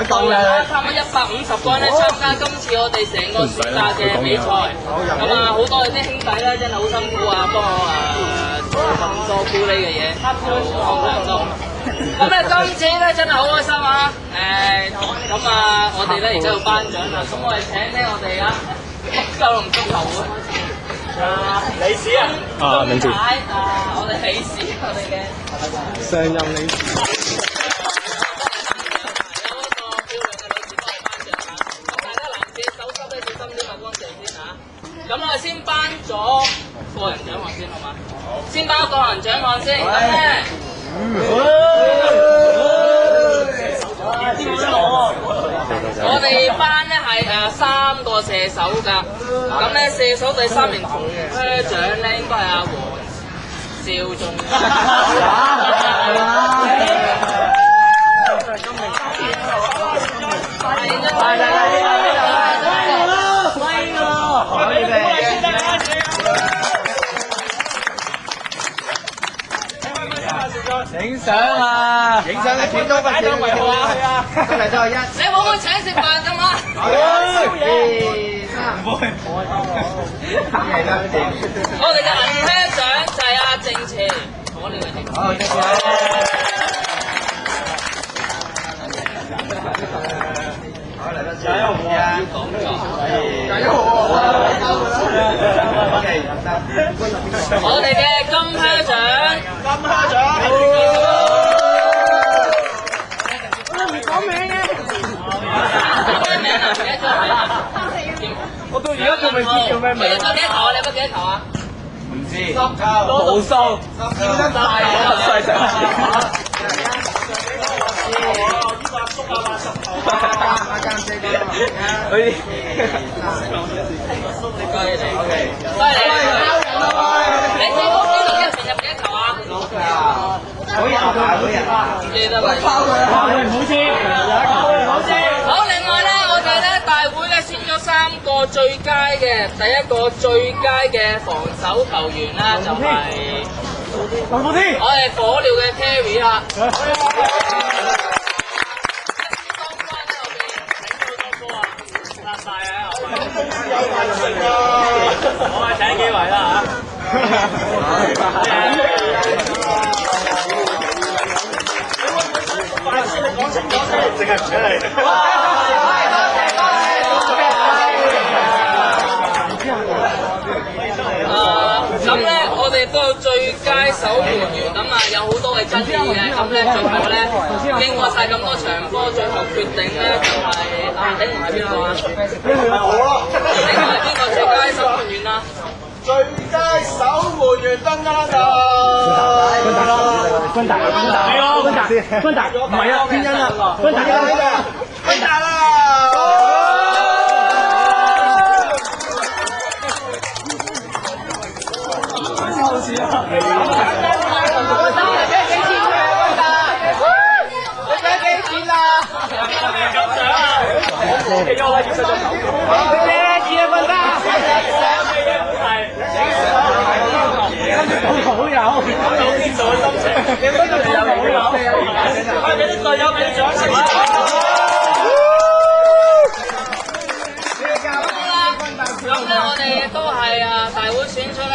差唔多150個人咧參加今次我哋成個暑假嘅比賽。咁啊，好多啲兄弟咧真係好辛苦啊，幫我做咁多咕喱嘅嘢，好安排多。咁咧今次咧真係好開心啊！咁啊，我哋咧而家要頒獎啦。咁我哋請咧我哋九龍足球會理事啊，名字我哋理事，我哋嘅上任理事。咁我哋先頒咗個人獎項先，好嘛？先頒個人獎項先，咁咧，我哋班咧係3個射手㗎，咁咧射手第3名銅靴獎咧應該係阿黃少俊。影相啊！影相你斷多不少嘅，再嚟1，你可唔可以請食飯㗎嘛？唔會。我哋嘅銀靴獎就係阿正邪，我哋嘅正邪。好，謝謝。好嚟多謝。我哋嘅金靴獎，我到而家仲未知叫咩名。你有幾多球啊？你有幾多球啊？唔知。無數。叫得大啊！細仔。你最高紀錄一場入幾多球啊？好人，唔記得啦。好，另外咧，我哋咧大會咧選咗3個最佳嘅，第一個最佳嘅防守球員啦，就係我哋火鳥嘅 Carry 啦。我係請幾位啦淨係唔請你。咁咧，我哋都有最佳守門員，咁啊有好多嘅爭議嘅，咁咧最後咧經過晒咁多場波，最後決定咧就係頂唔係邊個啊？我咯。頂唔係邊個最佳守門員啊？最佳守門員登嘉道。君達，唔係啊，天恩啊，君達啦。好似啊！你俾幾錢啊？好有，天道嘅心情，你嗰度有好有，我哋啲隊友俾掌聲。咁咧，我哋都係大會選出咧，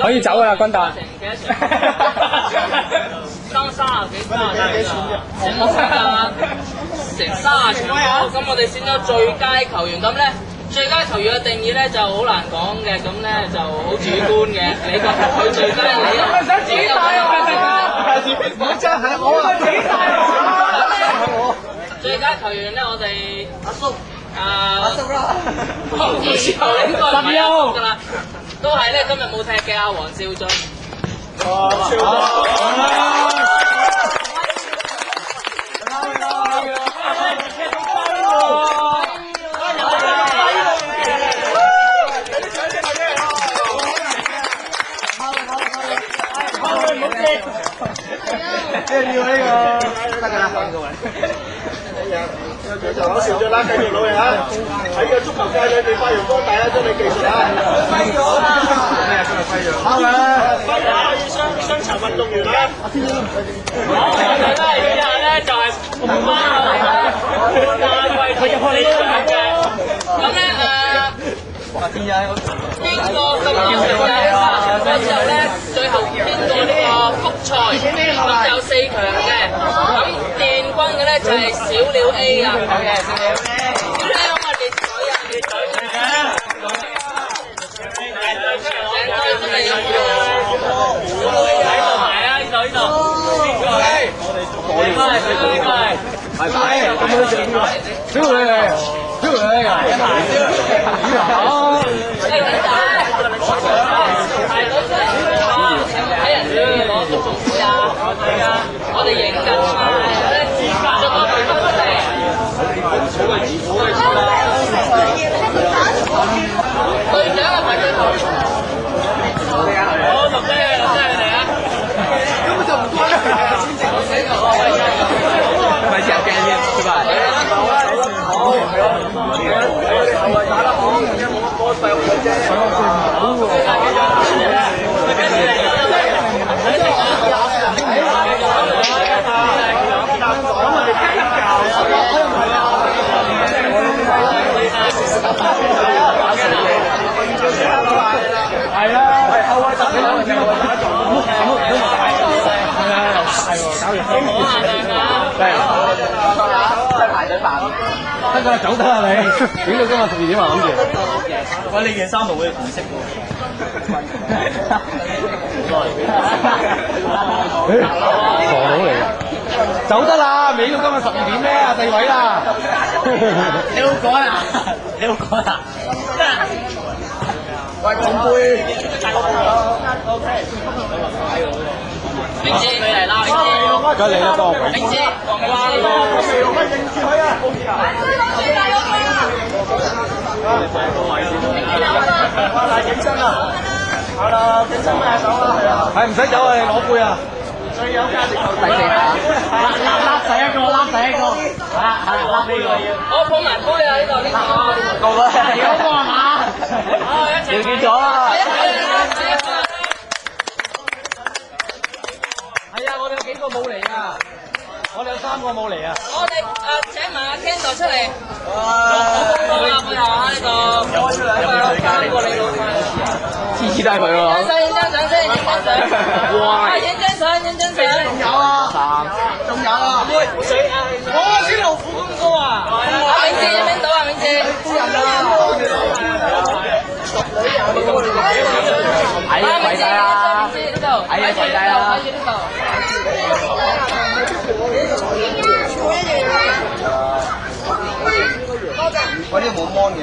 可以走㗎啦，君達。成幾多場？爭30幾場啊！成30場波，咁我哋選咗最佳球員，咁咧最佳球員嘅定義咧就好難講嘅，咁咧就好主觀嘅。你覺得佢最佳你又想自己帶啊？唔好真係我啊！自己帶啊！最佳球員咧，我哋阿叔啦，應該唔係阿叔㗎啦，都係咧今日冇踢嘅阿黃少俊。即係要呢個得㗎啦，揾個位。就搞笑咗啦，繼續努力啊！喺個足球界裏面發揚光大啊，將你技術啊！揮咗啦！咩啊？今日揮咗？啱啊！揮咗可以雙層運動員啊！好，我哋咧以下咧就係紅媽嚟啦，亞季佢入去你出嘅。咁咧經過咁多場嘅3場之後咧，最後經過呢個複賽，咁有4強嘅，咁殿軍嘅咧就係小鳥 A 啊。好嘅，小鳥 A。小鳥 A 可唔可以列隊啊？列隊嘅。真係有喺度埋啊！呢度。邊個？我哋拜拜，咁樣整㗎。小女嚟，小女嚟㗎。好。睇人哋攞足總杯啊！我哋影緊啊嘛，做多幾分出嚟。隊長係咪最後？好，落車你哋啊！根本就唔關啦，先至死我。咪成日驚嘅，係咪？好，打得好，而家冇乜波勢嘅啫。係啦，係後衞特你兩個打咗，唔好大，係啊，係喎，搞完先，係排隊辦，得㗎，走得啦你，點到今日12點啊諗住，喂你件衫度會紅色喎，傻佬嚟㗎，走得啦，未到今日12點咩啊，第位啦，你好趕啊，你好趕啊！喂，獎杯，OK。明知你嚟啦，明知。梗係你啦，多鬼。明知。哇！未用乜應接佢啊？哇！大景深啊！好啦，景深咩手啊？係啊。係唔使走啊，你攞杯啊！最有價值就第4下。笠第一個，係笠呢個要。我捧埋杯啊！呢個。夠啦。有個係嘛？條件咗啦！係啊，我哋有幾個冇嚟啊！我哋有3個冇嚟啊！我哋請埋阿 Ken 度出嚟。哇！背後啊呢度，3個你老細，次次都係佢喎。影張相先，影張相。哇！影張相。仲有啊！仲有啊！水啊！哇！小老虎咁高啊！阿明志，影到啊，明志。夫人啊！哎呀，跪低啦！哎呀，跪低啦！嗰啲冇 mon 嘅，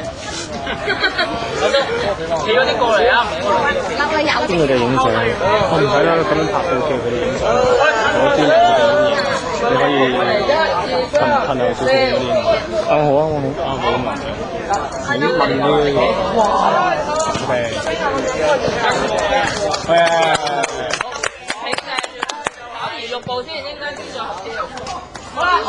企嗰啲過嚟啊！邊個哋影相？我唔睇啦，咁樣拍到叫佢哋影相。我知你可以噴下少少啲。啊好啊，我好啊。你噴啲哇！係啊。打魚肉步先，應該先再合啲。好啦。